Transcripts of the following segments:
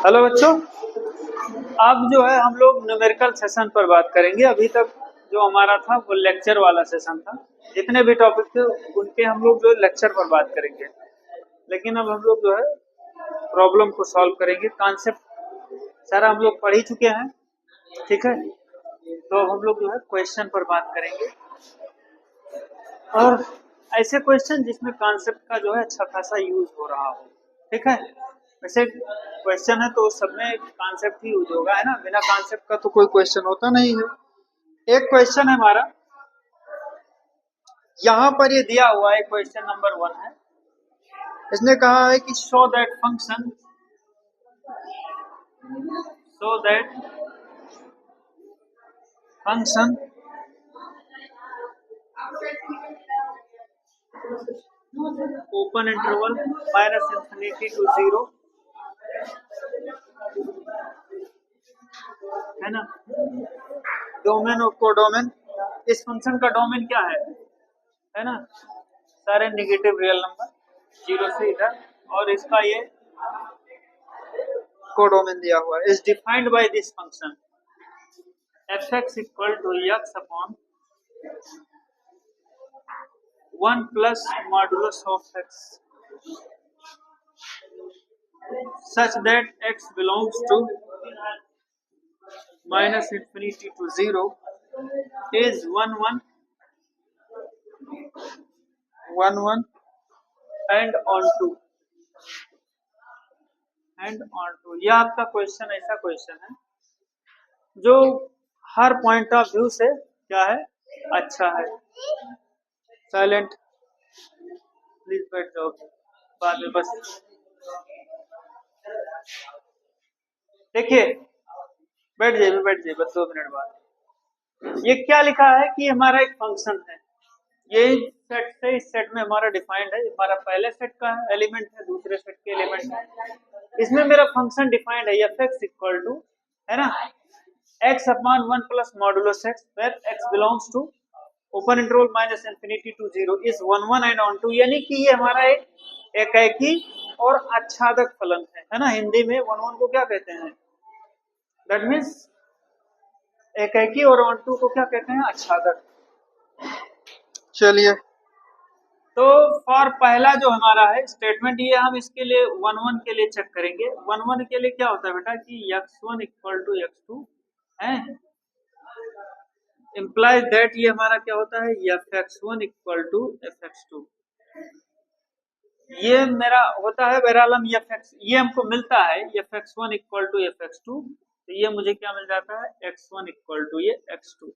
Hello बच्चों, अब जो है हम लोग न्यूमेरिकल सेशन पर बात करेंगे। अभी तक जो हमारा था वो लेक्चर वाला सेशन था। जितने भी टॉपिक थे उनके हम लोग जो लेक्चर पर बात करेंगे, लेकिन अब हम लोग जो है प्रॉब्लम को सॉल्व करेंगे। कॉन्सेप्ट सारा हम लोग पढ़ ही चुके हैं, ठीक है। तो अब हम लोग जो है क्वेश्चन पर बात करेंगे, और ऐसे क्वेश्चन जिसमें कॉन्सेप्ट का जो है अच्छा खासा यूज हो रहा हो, ठीक है। वैसे क्वेश्चन है तो सब में कॉन्सेप्ट ही यूज होगा, है ना। बिना कॉन्सेप्ट का तो कोई क्वेश्चन होता नहीं है। एक क्वेश्चन है हमारा, यहाँ पर ये दिया हुआ है, क्वेश्चन नंबर 1 है। इसने कहा है कि show that function open interval -∞ to 0, है ना। डोमेन और कोडोमेन, इस फंक्शन का डोमेन क्या है ना। सारे नेगेटिव रियल नंबर 0 से इधर, और इसका ये कोडोमेन दिया हुआ है। Is defined by this function f(x) equal to x upon 1 plus modulus of x such that x belongs to -∞ to 0 is 1 1 and on 2 यह आपका क्वेश्चन ऐसा क्वेश्चन है जो हर पॉइंट ऑफ व्यू से क्या है, अच्छा है। साइलेंट प्लीज बैठ जाओ, बाद में बस देखिए, बैठ जाइए बस 2 मिनट बाद। ये क्या लिखा है कि हमारा एक फंक्शन है, ये सेट से इस सेट में हमारा डिफाइंड है। हमारा पहले सेट का एलिमेंट है, दूसरे सेट के एलिमेंट है। इसमें मेरा फंक्शन डिफाइंड है f(x) इक्वल टू, है ना, x upon 1 plus modulus x where x belongs to open interval -∞ to 0 is 1 1 and on 2। यानी कि ये हमारा एक एकैकी और आच्छादक फलन है ना। हिंदी में 1 1 को क्या कहते हैं, दैट मीन्स एकैकी, और ऑन 2 को क्या कहते हैं, आच्छादक। चलिए, तो फॉर पहला जो हमारा है स्टेटमेंट, ये हम इसके लिए 1 1 के लिए चेक करेंगे। 1 1 के लिए क्या होता है बेटा कि x1 इक्वल टू x2 है, इम्प्लाइज दैट ये हमारा क्या होता है f(x1) इक्वल टू f(x2). ये मेरा होता है बहरहाल, हम ये हमको मिलता है f(x1) इक्वल टू f(x2), तो ये मुझे क्या मिल जाता है x1 इक्वल टू ये x2।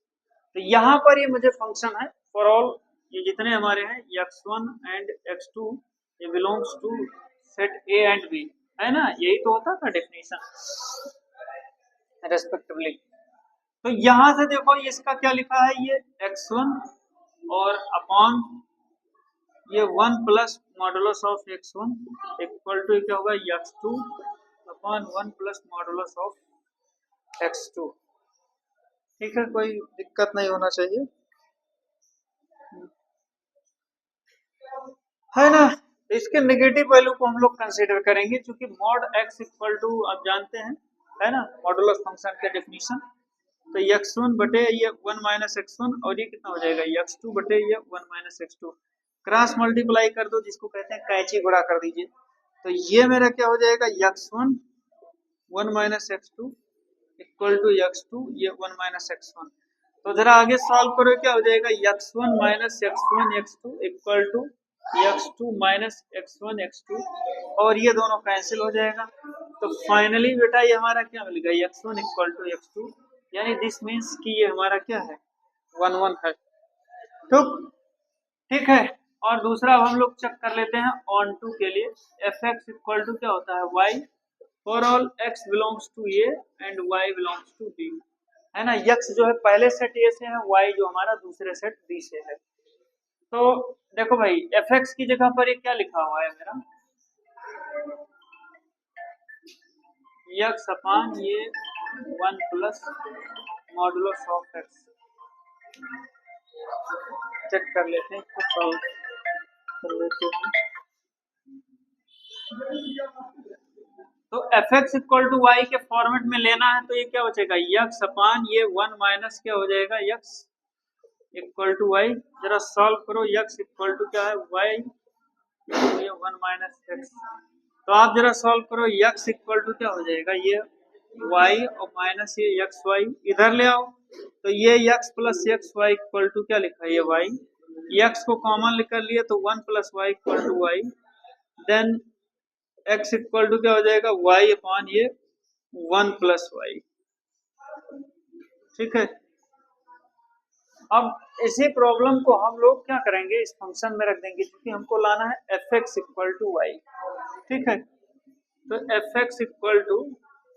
तो यहाँ पर ये मुझे फंक्शन है फॉर ऑल, ये जितने हमारे हैं x1 एंड x2, ये belongs to set A and B, है ना। यही तो होता था डेफिनेशन रेस्पेक्टिवली। तो यहाँ से देखो इसका क्या लिखा है, ये x1 और अपॉन ये 1 plus modulus of x1 equal to क्या होगा x2 upon 1 plus modulus of x2। ठीक है, कोई दिक्कत नहीं होना चाहिए, है ना। इसके नेगेटिव वैल्यू को हम लोग कंसीडर करेंगे, क्योंकि मॉड x इक्वल टू आप जानते हैं, है ना, मॉडुलस फंक्शन के डेफिनेशन। तो x1 बटे ये 1 माइनस x1, और ये कितना हो जाएगा x2 बटे ये 1 माइनस x2। क्रॉस मल्टीप्लाई कर दो, जिसको कहते हैं कैची गुणा कर दीजिए। तो ये मेरा क्या हो जाएगा x1 1 minus x2 equal to x2 ये 1 माइनस x1। तो जरा आगे सॉल्व करो, क्या हो जाएगा x1 minus x1 x2 equal to x2 minus x1 x2, और ये दोनों कैंसिल हो जाएगा। तो फाइनली बेटा ये हमारा क्या मिल गया x1 इक्वल टू x2, यानी दिस मीन्स कि ये हमारा क्या है 1 1 है। ठीक है। और दूसरा हम लोग चेक कर लेते हैं ऑन टू के लिए, f(x) इक्वल टू क्या होता है y for all x belongs to a and y belongs to b, है ना। x जो है पहले सेट A से है, y जो हमारा दूसरे सेट B से है। तो देखो भाई f(x) की जगह पर ये क्या लिखा हुआ है मेरा x अपॉन ये 1 plus modulus of x। Check कर लेते हैं, इसको सॉल्व कर लेते हैं। तो F X equal to Y के फॉर्मेट में लेना है तो ये क्या बचेगा, यक्स अपान ये 1 माइनस क्या हो जाएगा, यक्स इक्वल टू वाई। जरा सॉल्व करो, यक्स इक्वल टू क्या है, वाई, तो ये 1 माइनस एक्स। तो आप जरा सॉल्व करो, यक्स इक्वल टू क्या हो जाएगा, ये वाई और माइनस ये एक्स वाई इधर ले आओ। तो ये X plus X Y equal to क्या लिखा है, ये वाई। एक्स को कॉमन कर लिए तो 1 plus Y equal to Y. Then X equal to क्या हो जाएगा, वाई अपॉन ये 1 प्लस वाई। ठीक है। अब इसी प्रॉब्लम को हम लोग क्या करेंगे, इस फंक्शन में रख देंगे क्योंकि हमको लाना है F X equal to Y. ठीक है। तो F X equal to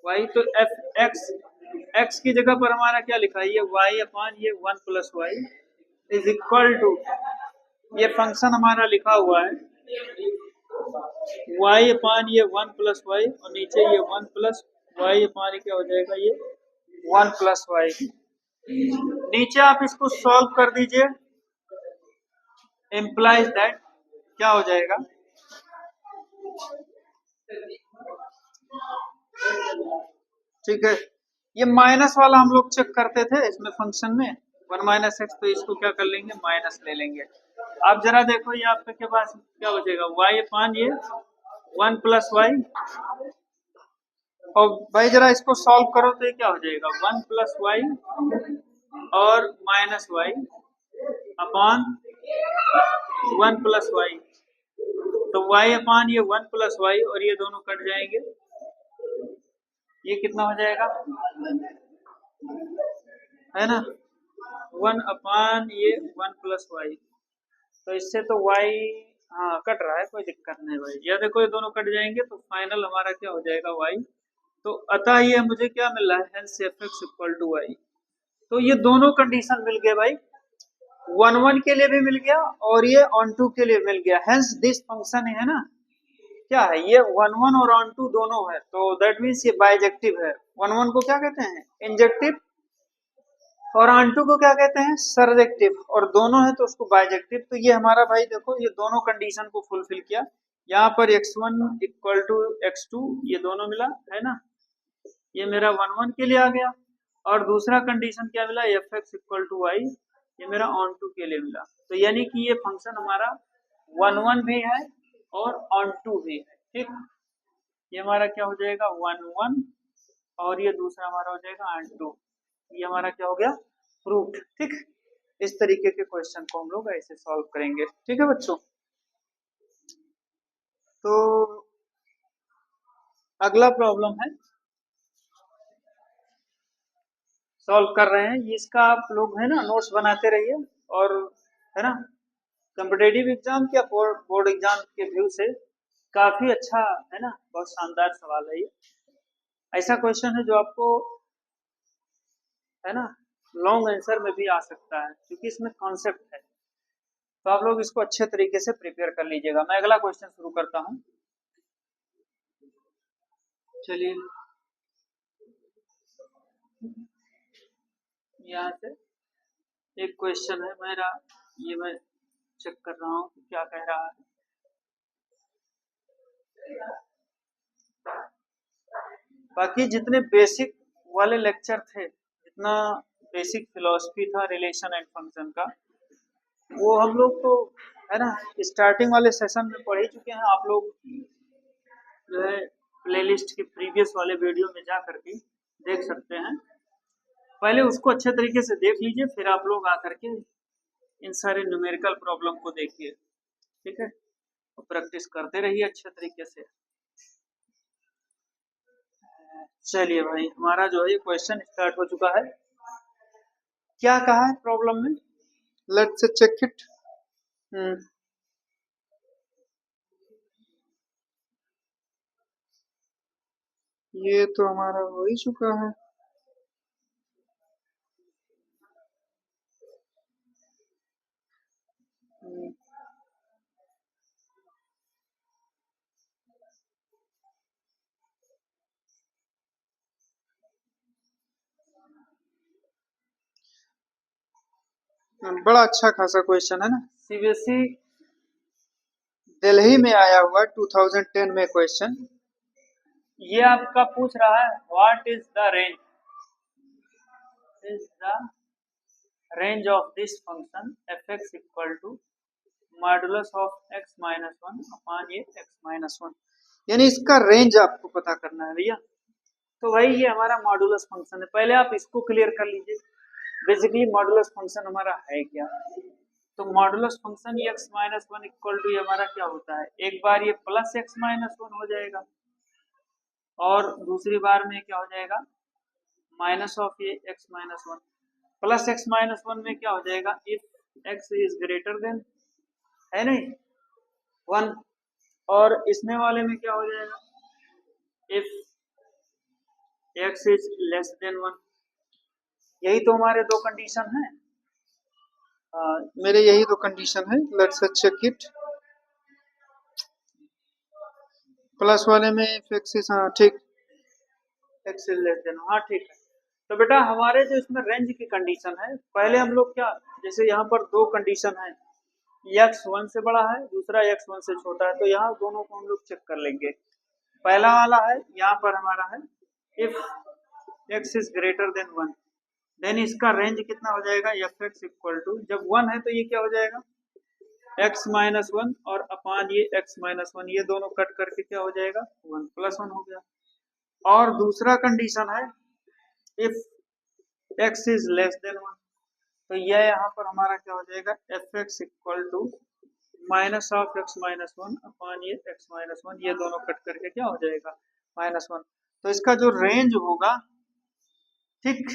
Y, तो एफ एक्स एक्स की जगह पर हमारा क्या लिखा है, ये वाई अपॉन ये 1 plus Y is equal to, ये फंक्शन हमारा लिखा हुआ है वाई अपॉन ये 1 प्लस वाई और नीचे ये 1 प्लस वाई अपॉन क्या हो जाएगा, ये 1 प्लस वाई। नीचे आप इसको सॉल्व कर दीजिए, इम्प्लाइज दैट क्या हो जाएगा, ठीक है। ये माइनस वाला हम लोग चेक करते थे इसमें फंक्शन में 1 माइनस एक्स, तो इसको क्या कर लेंगे, माइनस ले लेंगे। आप जरा देखो ये आपके पास क्या बचेगा, वाई अपान ये 1 प्लस वाई, और भाई जरा इसको सॉल्व करो तो ये क्या हो जाएगा, 1 प्लस वाई और minus Y upon 1 plus Y. तो वाई अपान ये 1 प्लस वाई और ये दोनों कट जाएंगे, ये कितना हो जाएगा, है ना, 1 अपान ये 1 प्लस वाई। तो इससे तो वाई हाँ कट रहा है, कोई दिक्कत नहीं भाई, या देखो ये दोनों कट जाएंगे तो फाइनल हमारा क्या हो जाएगा, वाई। तो अतः ये मुझे क्या मिल रहा है, hence F X equal to Y. तो ये दोनों कंडीशन मिल गए भाई, 1 1 के लिए भी मिल गया और ये ऑन टू के लिए मिल गया। हेंस दिस फंक्शन है ना, क्या है ये 1 1 और ऑन टू दोनों है, तो दैट मीन्स ये बाइजेक्टिव है। 1 1 को क्या कहते हैं, इंजेक्टिव, और ऑन टू को क्या कहते हैं, सरजेक्टिव, और दोनों है तो उसको बाइजेक्टिव। तो ये हमारा भाई देखो ये दोनों कंडीशन को फुलफिल किया। यहाँ पर x1 इक्वल टू x2 ये दोनों मिला है ना, ये मेरा 1 1 के लिए आ गया। और दूसरा कंडीशन क्या मिला, F X equal to Y, ये मेरा ऑन टू के लिए मिला। तो यानी कि ये फंक्शन हमारा 1 1 भी है और ऑन टू भी है। ठीक, ये हमारा क्या हो जाएगा 1 1 और ये दूसरा हमारा हो जाएगा ऑन टू। ये हमारा क्या हो गया, प्रूफ। ठीक, इस तरीके के क्वेश्चन को हम लोग ऐसे सॉल्व करेंगे। ठीक है बच्चों, तो अगला प्रॉब्लम है, सॉल्व कर रहे हैं, इसका आप लोग है ना नोट्स बनाते रहिए, और है ना कॉम्पिटेटिव एग्जाम या बोर्ड एग्जाम के व्यू से काफी अच्छा है ना, बहुत शानदार सवाल है ये। ऐसा क्वेश्चन है जो आपको है ना लॉन्ग आंसर में भी आ सकता है क्योंकि इसमें कॉन्सेप्ट है। तो आप लोग इसको अच्छे तरीके से प्रिपेयर कर लीजिएगा। मैं अगला क्वेश्चन शुरू करता हूँ। चलिए यहाँ से एक क्वेश्चन है मेरा, ये मैं चेक कर रहा हूँ कि क्या कह रहा है। बाकी जितने बेसिक वाले लेक्चर थे, जितना बेसिक फिलॉसफी था रिलेशन एंड फंक्शन का, वो हम लोग तो है ना स्टार्टिंग वाले सेशन में पढ़ ही चुके हैं। आप लोग जो है प्लेलिस्ट के प्रीवियस वाले वीडियो में जा करके देख सकते हैं। पहले उसको अच्छे तरीके से देख लीजिए, फिर आप लोग आकर के इन सारे न्यूमेरिकल प्रॉब्लम को देखिए। ठीक है, तो प्रैक्टिस करते रहिए अच्छे तरीके से। चलिए भाई, हमारा जो है क्वेश्चन स्टार्ट हो चुका है। क्या कहा है प्रॉब्लम में, लेट्स चेक इट। ये तो हमारा हो ही चुका है। बड़ा अच्छा खासा क्वेश्चन है ना, सीबीएसई दिल्ली में आया हुआ 2010 में क्वेश्चन। ये आपका पूछ रहा है what is the range, is the range of this function F X equal to modulus of X minus one upon ये एक्स माइनस वन, यानी इसका रेंज आपको पता करना है भैया। तो भाई ये हमारा मॉडुलस फंक्शन है, पहले आप इसको क्लियर कर लीजिए। बेसिकली मॉडुलस फंक्शन हमारा है क्या? तो modulus function X minus one equal to ये हमारा क्या होता है, एक बार ये प्लस एक्स माइनस वन हो जाएगा और दूसरी बार में क्या हो जाएगा माइनस ऑफ ये X minus one, plus x minus one में क्या हो जाएगा if X is greater then, है नहीं, वन, और इसमें वाले में क्या हो जाएगा if X is less than one. यही तो हमारे दो कंडीशन है, मेरे यही दो कंडीशन है। Let's check it. प्लस वाले में इफ एक्स इज, हाँ ठीक, एक्स इज लेस देन, हाँ ठीक है। तो बेटा हमारे जो इसमें रेंज की कंडीशन है, पहले हम लोग क्या, जैसे यहाँ पर दो कंडीशन है, एक्स वन से बड़ा है, दूसरा एक्स वन से छोटा है, तो यहाँ दोनों को हम लोग चेक कर लेंगे। पहला वाला है यहाँ पर हमारा है if X is greater than one, then इसका रेंज कितना हो जाएगा एफ एक्स इक्वल टू, जब वन है तो ये क्या हो जाएगा एक्स माइनस वन और अपान ये एक्स माइनस वन, ये दोनों कट करके क्या हो जाएगा वन प्लस वन हो गया। और दूसरा कंडीशन है if X is less than one, तो यह यहाँ पर हमारा क्या हो जाएगा F X equal to minus of X minus one upon ये एक्स माइनस वन, ये दोनों कट करके क्या हो जाएगा माइनस वन। तो इसका जो रेंज होगा, ठीक,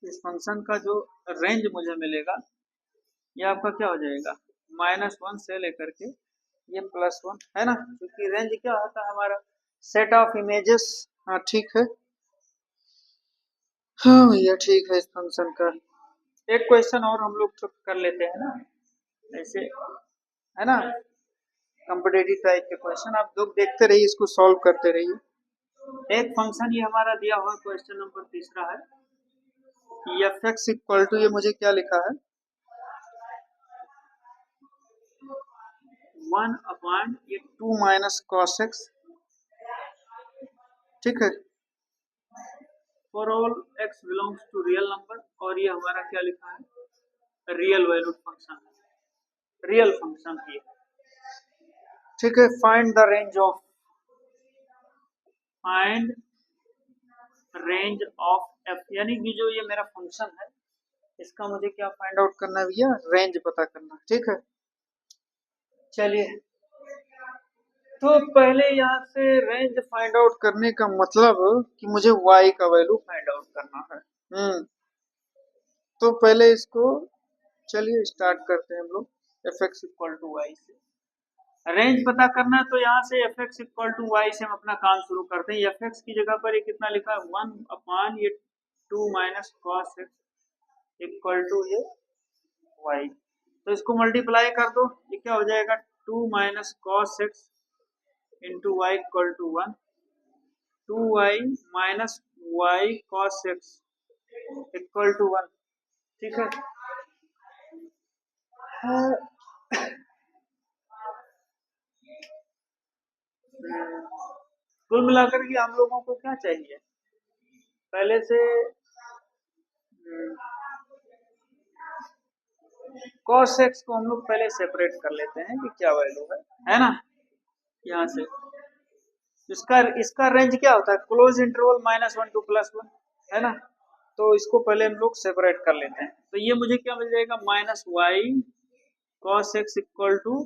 इस फंक्शन का जो रेंज मुझे मिलेगा ये आपका क्या हो जाएगा माइनस वन से लेकर के ये प्लस वन, है ना, क्योंकि रेंज क्या होता है हमारा सेट ऑफ इमेजेस। हाँ ठीक है, हाँ भैया ठीक है। इस फंक्शन का एक क्वेश्चन और हम लोग तो कर लेते हैं ना, ऐसे, है ना, कॉम्पिटेटिव टाइप के क्वेश्चन आप लोग देखते रहिए, इसको सॉल्व करते रहिए। एक फंक्शन ये हमारा दिया हुआ क्वेश्चन नंबर तीसरा है, एफ एक्स इक्वल टू, ये मुझे क्या लिखा है वन अपॉन ये टू माइनस कॉस एक्स, ठीक है, for all X belongs to real number, और ये हमारा क्या लिखा है रियल वैल्यूड फंक्शन है, रियल फंक्शन है, ठीक है। Find the range of, find range of F, यानी कि जो ये मेरा फंक्शन है इसका मुझे क्या फाइंड आउट करना है भैया, रेंज पता करना, ठीक है। चलिए, तो पहले यहाँ से रेंज फाइंड आउट करने का मतलब कि मुझे y का वैल्यू फाइंड आउट करना है। तो पहले इसको चलिए स्टार्ट करते हैं हम लोग F X equal to Y से। रेंज पता करना है तो यहाँ से F X equal to Y से हम अपना काम शुरू करते हैं। एफ एक्स की जगह पर ये कितना लिखा है वन अपान ये two minus cos X equal to ये वाई, तो इसको मल्टीप्लाई कर दो, ये क्या हो जाएगा two minus cos X into Y equal to one, two Y minus Y cos X equal to one, ठीक है। कुल मिलाकर के हम लोगों को क्या चाहिए, पहले से cos x को हम लोग पहले सेपरेट कर लेते हैं कि क्या वैल्यू है ना। यहाँ से इसका इसका रेंज क्या होता है close interval minus one two plus one, है ना, तो इसको पहले हम लोग सेपरेट कर लेते हैं। तो ये मुझे क्या मिल जाएगा minus Y cos X equal to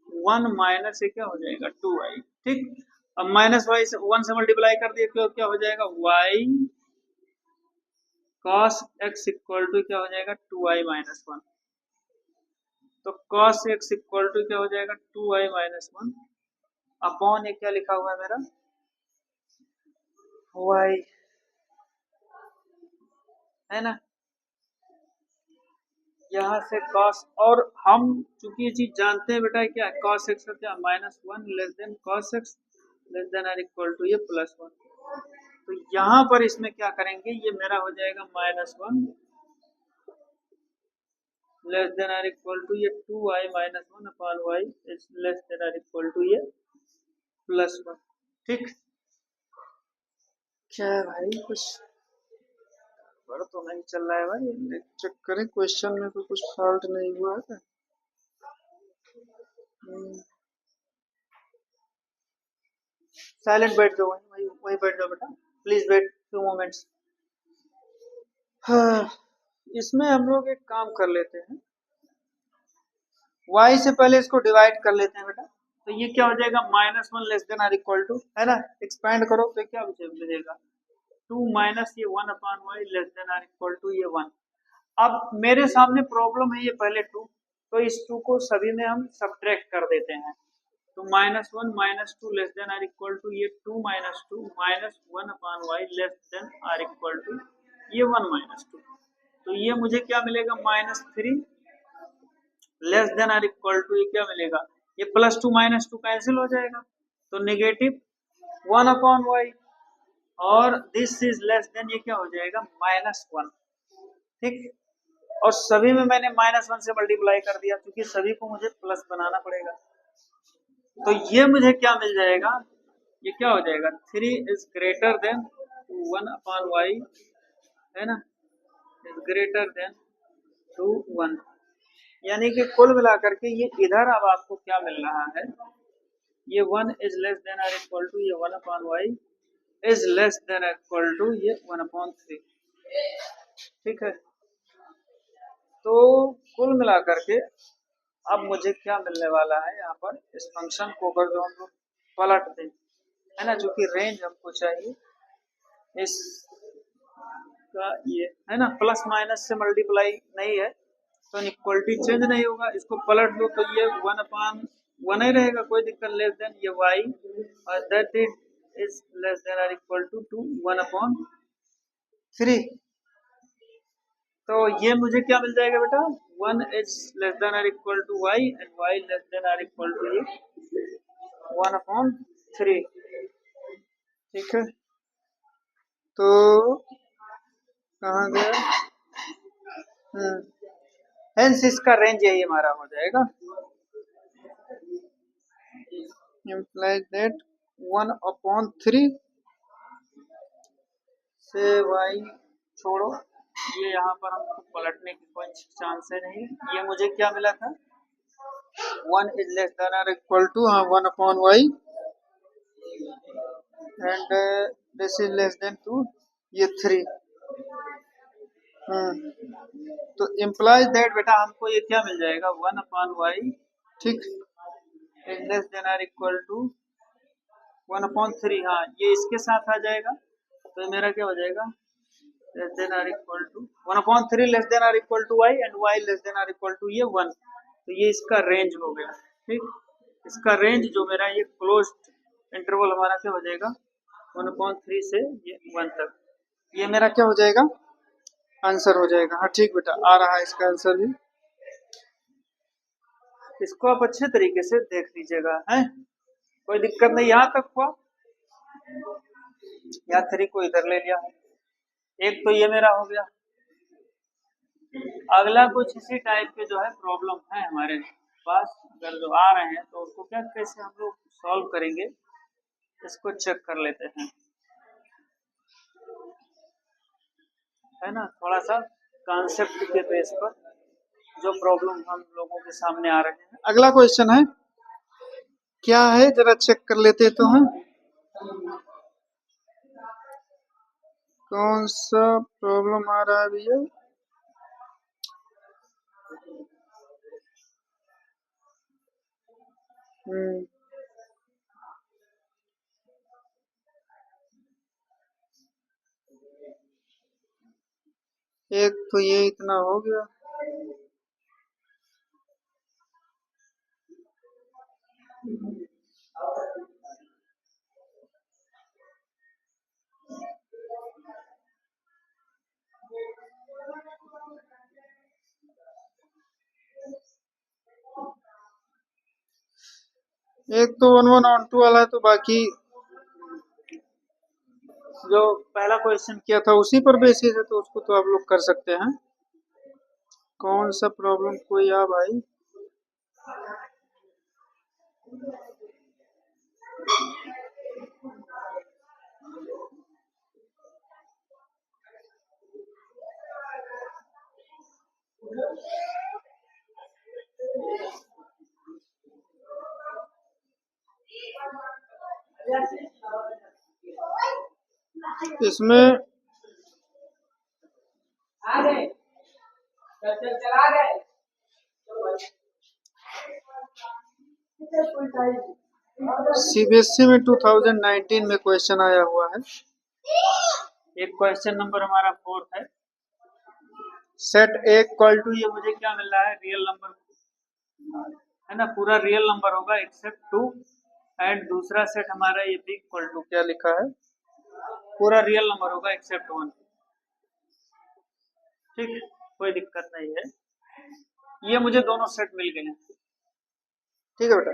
one minus ये क्या हो जाएगा टू वाई, ठीक। अब माइनस वाई से वन से मल्टीप्लाई कर दिए तो क्या हो जाएगा Y cos x equal to क्या हो जाएगा टू वाई माइनस वन, तो cos x इक्वल टू क्या हो जाएगा two Y minus one upon ये क्या लिखा हुआ है मेरा y, है ना। यहाँ से cos, और हम चूंकि ये चीज जानते हैं बेटा क्या है cos x का क्या minus one less than cos x less than or equal to ये प्लस वन, तो यहाँ पर इसमें क्या करेंगे ये मेरा हो जाएगा minus one less than or equal to ये two Y minus one upon y less than or equal to ये +1। ठीक, क्या है भाई, कुछ बड़ा तो नहीं चल रहा है भाई, चेक करें क्वेश्चन में तो कुछ फॉल्ट नहीं हुआ है। साइलेंट बैठ जाओ, वहीं वहीं बैठ जाओ बेटा, प्लीज वेट फ्यू मोमेंट्स। हाँ, इसमें हम लोग एक काम कर लेते हैं, y से पहले इसको डिवाइड कर लेते हैं बेटा। तो ये क्या हो जाएगा, -1 less than or equal to, है ना, एक्सपैंड करो तो क्या मिलेगा 2 माइनस ये 1/y less than or equal to ये 1। अब मेरे सामने प्रॉब्लम है ये पहले 2, तो इस 2 को सभी में हम सब्ट्रैक्ट कर देते हैं। तो -1 -2 less than or equal to ये 2 -2 -1/y less than or equal to ये 1 -2। तो ये मुझे क्या मिलेगा, -3 less than or equal to ये क्या मिलेगा, ये +2 -2 कैंसिल हो जाएगा, तो -1/y, और दिस इज लेस देन ये क्या हो जाएगा -1। ठीक, और सभी में मैंने -1 से मल्टीप्लाई कर दिया क्योंकि सभी को मुझे प्लस बनाना पड़ेगा। तो ये मुझे क्या मिल जाएगा, ये क्या हो जाएगा 3 इज ग्रेटर देन 1/y, है ना, इज ग्रेटर देन 2 1। यानी कि कुल मिलाकर के ये इधर अब आपको क्या मिल रहा है, ये 1 is less than or equal to ये 1/y is less than equal to ये 1/3। ठीक है, तो कुल मिलाकर के अब मुझे क्या मिलने वाला है यहाँ पर, इस फंक्शन को अगर जो हम लोग पलट दें, है ना, जो कि रेंज हमको चाहिए इस का, ये है ना, प्लस माइनस से मल्टीप्लाई नहीं है तो इक्वलिटी चेंज नहीं होगा, इसको पलट दो तो ये 1/1 ही रहेगा, कोई दिक्कत, लेस देन ये y और that is less than or equal to 1/3। तो ये मुझे क्या मिल जाएगा बेटा, 1 is less than or equal to y and y less than or equal to ये 1/3। ठीक है, तो कहाँ गया, हेंस इसका रेंज यही हमारा हो जाएगा, implies that 1/3 से y छोड़ो, ये यहाँ पर हमको पलटने की कोई चांस है नहीं। ये मुझे क्या मिला था, 1 is less than or equal to 1/y and this is less than 2 ये 3। तो इम्प्लाइज दैट बेटा हमको ये क्या मिल जाएगा 1/y, ठीक, is less than or equal to 1/3। हाँ, ये इसके साथ आ जाएगा तो मेरा क्या हो जाएगा, less than or equal to 1/3 less than or equal to y and y less than or equal to ये 1। तो ये इसका रेंज हो गया। ठीक, इसका रेंज जो मेरा ये क्लोज्ड इंटरवल हमारा क्या हो जाएगा 1/3 से ये 1 तक, ये मेरा क्या हो जाएगा, आंसर हो जाएगा। हाँ ठीक बेटा, आ रहा है इसका आंसर भी, इसको आप अच्छे तरीके से देख लीजिएगा, है कोई दिक्कत नहीं। यहाँ तक हुआ, यहाँ 3 को इधर ले लिया है, एक तो ये मेरा हो गया। अगला कुछ इसी टाइप के जो है प्रॉब्लम है हमारे पास, अगर जो आ रहे हैं तो उसको क्या कैसे हम लोग सॉल्व करेंगे, इसको चेक कर लेते हैं, है ना, थोड़ा सा कॉन्सेप्ट के बेस पर जो प्रॉब्लम हम लोगों के सामने आ रहे हैं। अगला क्वेश्चन है, क्या है जरा चेक कर लेते तो हैं, कौन सा प्रॉब्लम आ रहा है भैया, एक तो ये इतना हो गया, एक तो 1 1 on 2 वाला है, तो बाकी जो पहला क्वेश्चन किया था उसी पर बेसिस है, तो उसको तो आप लोग कर सकते हैं। कौन सा प्रॉब्लम कोई आ भाई, इसमें सीबीएसई में 2019 में क्वेश्चन आया हुआ है। एक क्वेश्चन नंबर हमारा 4 है। सेट ए इक्वल टू, ये मुझे क्या मिल रहा है, रियल नंबर है ना, पूरा रियल नंबर होगा एक्सेप्ट 2, एंड दूसरा सेट हमारा ये बी इक्वल टू क्या लिखा है, पूरा रियल नंबर होगा एक्सेप्ट 1। ठीक, कोई दिक्कत नहीं है। ये मुझे दोनों सेट मिल गए हैं। ठीक है बेटा,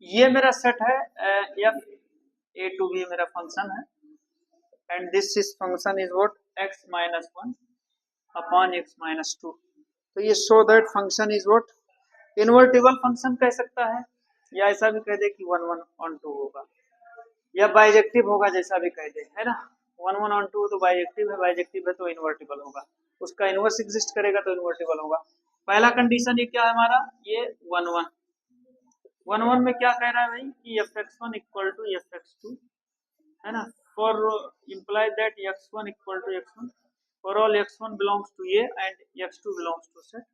ये मेरा सेट है एफ ए टू बी मेरा फंक्शन है, and this is function is what, x minus 1 upon x minus 2। तो ये show that function is what, invertible function कह सकता है, या ऐसा भी कह दे कि 1 1 ऑन 2 होगा, या बाइजेक्टिव होगा, जैसा भी कह दे, है ना। 1 1 ऑन 2 तो बाइजेक्टिव है, बाइजेक्टिव है तो इन्वर्टिबल होगा, उसका इनवर्स एग्जिस्ट करेगा तो इन्वर्टिबल होगा। पहला कंडीशन ये क्या है हमारा, ये 1 1 1 1 में क्या कह रहा है भाई कि fx1 इक्वल टू fx2, है ना, for imply that x1 equal to x1 for all x1 belongs to A and x2 belongs to set,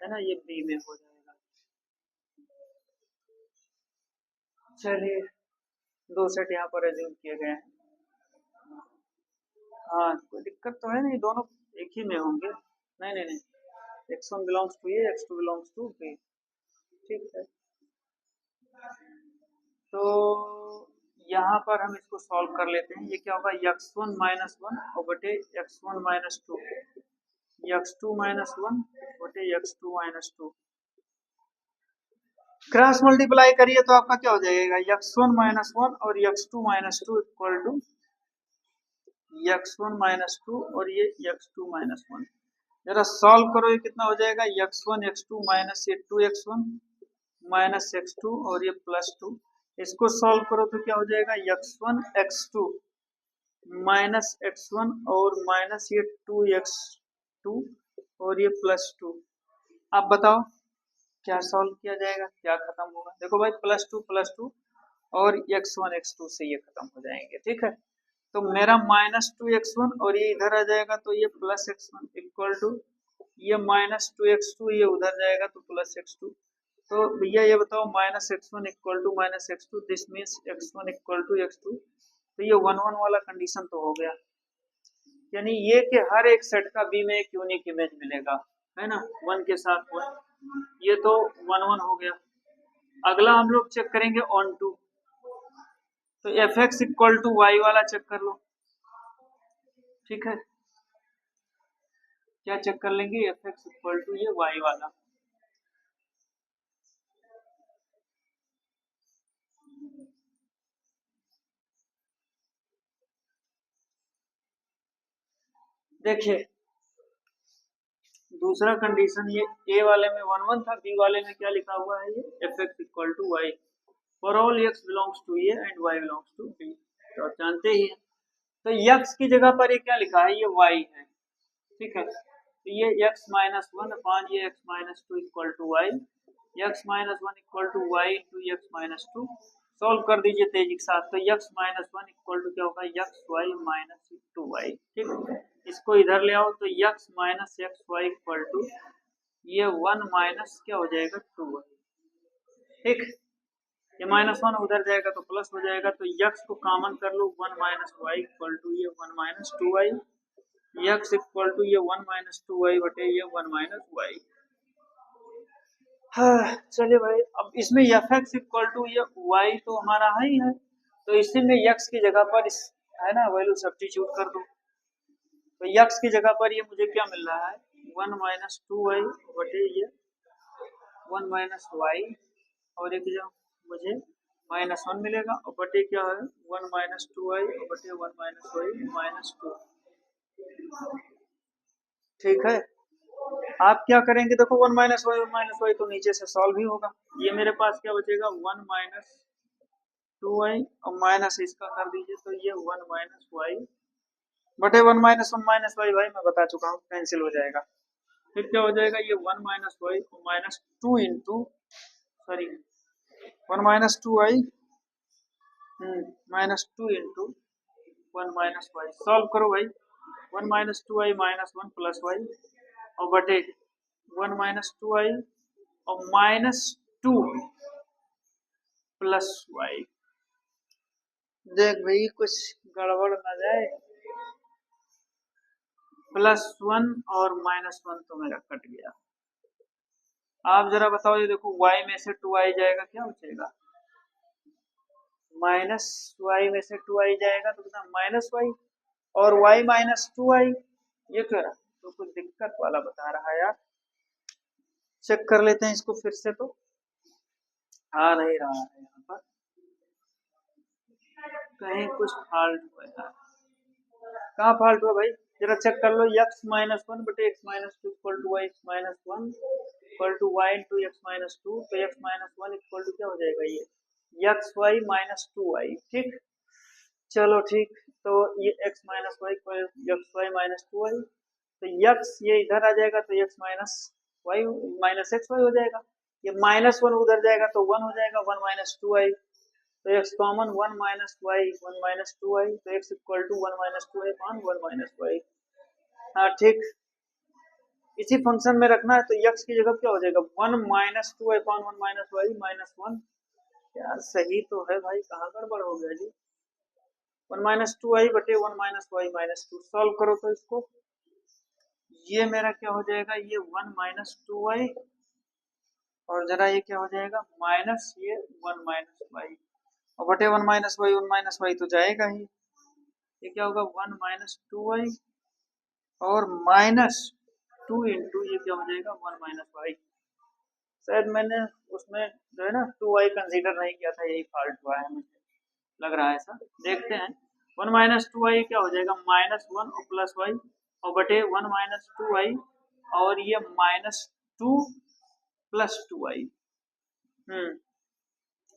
है ना, ये बी में हो जाएगा। चलिए, दो सेट यहाँ पर एज्यूम किए गए हैं। हाँ, कोई दिक्कत तो है नहीं, दोनों एक ही में होंगे। नहीं नहीं नहीं, x1 belongs to A, x2 belongs to B. ठीक है, तो यहाँ पर हम इसको सॉल्व कर लेते हैं। ये क्या होगा, x1 माइनस 1 और बटे x1 माइनस 2, x2 माइनस 1 बटे x2 माइनस 2। क्रॉस मल्टीप्लाई करिए तो आपका क्या हो जाएगा, x1 माइनस 1 और x2 minus 2 equal to x1 minus 2 और ये x2 माइनस 1। जरा सॉल्व करो, ये कितना हो जाएगा, x1 x2 माइनस ये 2x1 माइनस x2 और ये प्लस 2। इसको सॉल्व करो तो क्या हो जाएगा, x1 x2 माइनस x1 और माइनस ये 2x2 और ये प्लस 2। आप बताओ क्या सॉल्व किया जाएगा, क्या खत्म होगा। देखो भाई, प्लस 2 और x1 x2 से ये खत्म हो जाएंगे। ठीक है, तो मेरा माइनस 2x1 और ये इधर आ जाएगा तो ये प्लस x1 इक्वल टू ये माइनस 2x2, ये उधर जाएगा तो प्लस x2। तो भैया ये बताओ, minus x1 equal to minus x2, this means x1 equal to x2। तो ये 1 1 वाला कंडीशन तो हो गया, यानी ये कि हर एक सेट का बी में एक यूनिक इमेज मिलेगा, है ना, 1 के साथ 1। ये तो 1 1 हो गया। अगला हम लोग चेक करेंगे ऑन टू, तो F X equal to Y वाला चेक कर लो। ठीक है, क्या चेक कर लेंगे, एफ एक्स इक्वल टू ये वाई वाला। देखिए, दूसरा कंडीशन ये ए वाले में 1 1 था, बी वाले में क्या लिखा हुआ है, ये F X equal to Y for all X belongs to A and Y belongs to B. तो आप जानते ही हैं, तो यक्स की जगह पर ये क्या लिखा है, ये वाई है। ठीक है, तो ये x माइनस 1 अपॉन ये x minus 2 equal to Y, x minus 1 equal to Y into X minus 2। Solve कर दीजिए तेजी के साथ, तो x माइनस 1 इक्वल टू क्या होगा, एक्स वाई माइनस 2y। ठीक, इसको इधर ले आओ तो x minus x Y equal to ये 1 माइनस क्या हो जाएगा 2y। ठीक, ये माइनस 1 उधर जाएगा तो प्लस हो जाएगा, तो x को कॉमन कर लो, 1 माइनस वाई इक्वल टू ये 1 minus 2y, x equal to ये 1 माइनस 2y बटे ये 1 माइनस वाई। हाँ, चलिए भाई, अब इसमें एफ एक्स इक्वल टू ये y तो हमारा है ही है, तो इसी में x की जगह पर इस, है ना, वैल्यू सब्स्टिट्यूट कर दो। तो x की जगह पर ये मुझे क्या मिल रहा है, 1 माइनस 2y बटे ये 1 माइनस वाई, और एक जो मुझे माइनस 1 मिलेगा, और बटे क्या है 1 माइनस 2y बटे 1 माइनस वाई माइनस 2। ठीक है, आप क्या करेंगे, देखो 1 माइनस वाई तो नीचे से सॉल्व ही होगा। ये मेरे पास क्या बचेगा, 1 माइनस 2y और माइनस इसका कर दीजिए, तो ये 1 माइनस वाई बटे 1 माइनस वाई, भाई मैं बता चुका हूँ, कैंसिल हो जाएगा। फिर क्या हो जाएगा, ये 1 minus Y minus two into, sorry 1 minus two Y minus two into 1 minus Y. Solve करो भाई, 1 minus two Y minus 1 plus Y और बटे 1 माइनस टू वाई और माइनस टू प्लस वाई। देख भाई कुछ गड़बड़ ना जाए, +1 और -1 तो मेरा कट गया। आप जरा बताओ, ये देखो y में से 2 आई जाएगा, क्या बचेगा, -y में से 2 आई जाएगा तो कितना -y, और y माइनस 2 आई, ये क्या रहा, तो कुछ दिक्कत वाला बता रहा है यार। चेक कर लेते हैं इसको फिर से, तो आ नहीं रहा है यहाँ पर, कहीं कुछ फॉल्ट हुआ है। कहाँ फॉल्ट हुआ भाई, जरा चेक कर लो, x माइनस 1 बटे x minus 2 equal to y minus 1 equal to y into X minus 2, तो x माइनस 1 इक्वल टू क्या हो जाएगा, ये एक्स वाई माइनस 2y। ठीक, चलो ठीक, तो ये x minus y equal x y minus 2y, तो x ये इधर आ जाएगा तो x minus Y minus x y हो जाएगा, ये -1 उधर जाएगा तो 1 हो जाएगा, 1 माइनस 2y, तो x common 1 minus y 1 minus 2y, तो x equal to 1 minus 2y upon 1 minus y. हाँ ठीक, इसी फंक्शन में रखना है, तो x की जगह क्या हो जाएगा, 1 minus 2y upon 1 minus Y minus 1। यार सही तो है भाई, कहाँ गड़बड़ हो गया जी, 1 माइनस 2y बटे 1 माइनस वाई माइनस 2। सॉल्व करो तो इसको, ये मेरा क्या हो जाएगा, ये 1 माइनस 2y और जरा ये क्या हो जाएगा, माइनस ये 1 माइनस वाई और बटे 1 माइनस वाई तो जाएगा ही, ये क्या होगा 1 माइनस 2y और माइनस 2 इंटू ये क्या हो जाएगा 1 माइनस वाई। शायद मैंने उसमें जो है ना 2y कंसीडर नहीं किया था, यही फॉल्ट हुआ है, मुझे लग रहा है ऐसा। देखते हैं, 1 माइनस 2y क्या हो जाएगा, -1 और प्लस वाई और बटे 1 माइनस 2y और ये -2 प्लस 2y।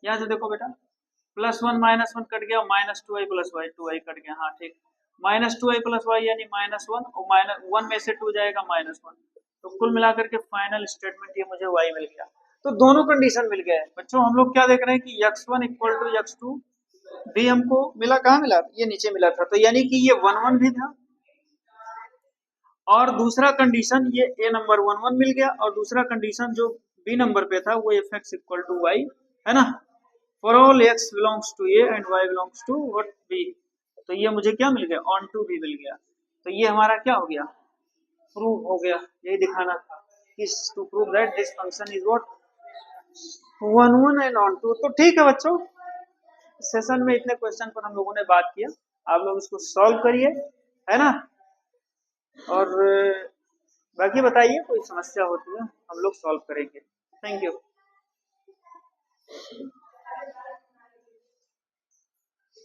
यहाँ से देखो बेटा, +1 -1 कट गया, -2y plus Y 2y cut गया, हाँ ठीक, -2y प्लस वाई यानी -1 और -1 में से 2 जाएगा -1, तो कुल मिलाकर के फाइनल स्टेटमेंट ये मुझे y मिल गया। तो दोनों कंडीशन मिल गए बच्चों, हम लोग क्या देख रहे हैं कि x1 इक्वल टू x2 भी हमको मिला, कहाँ मिला, ये नीचे मिला था, तो यानी कि ये 1 1 भी था, और दूसरा कंडीशन ये a नंबर 1 1 मिल गया, और दूसरा कंडीशन जो b नंबर पे था वो f(x इक्वल टू y) है ना, for all x belongs to a and y belongs to what b, तो ये मुझे क्या मिल गया, ऑन टू b मिल गया, तो ये हमारा क्या हो गया, प्रूव हो गया, यही दिखाना था कि to prove that this function is what 1 1 and onto. तो ठीक है बच्चों, सेशन में इतने क्वेश्चन पर हम लोगों ने बात किया, आप लोग इसको सॉल्व करिए, है ना, और बाकी बताइए कोई समस्या होती है हम लोग सॉल्व करेंगे। Thank you.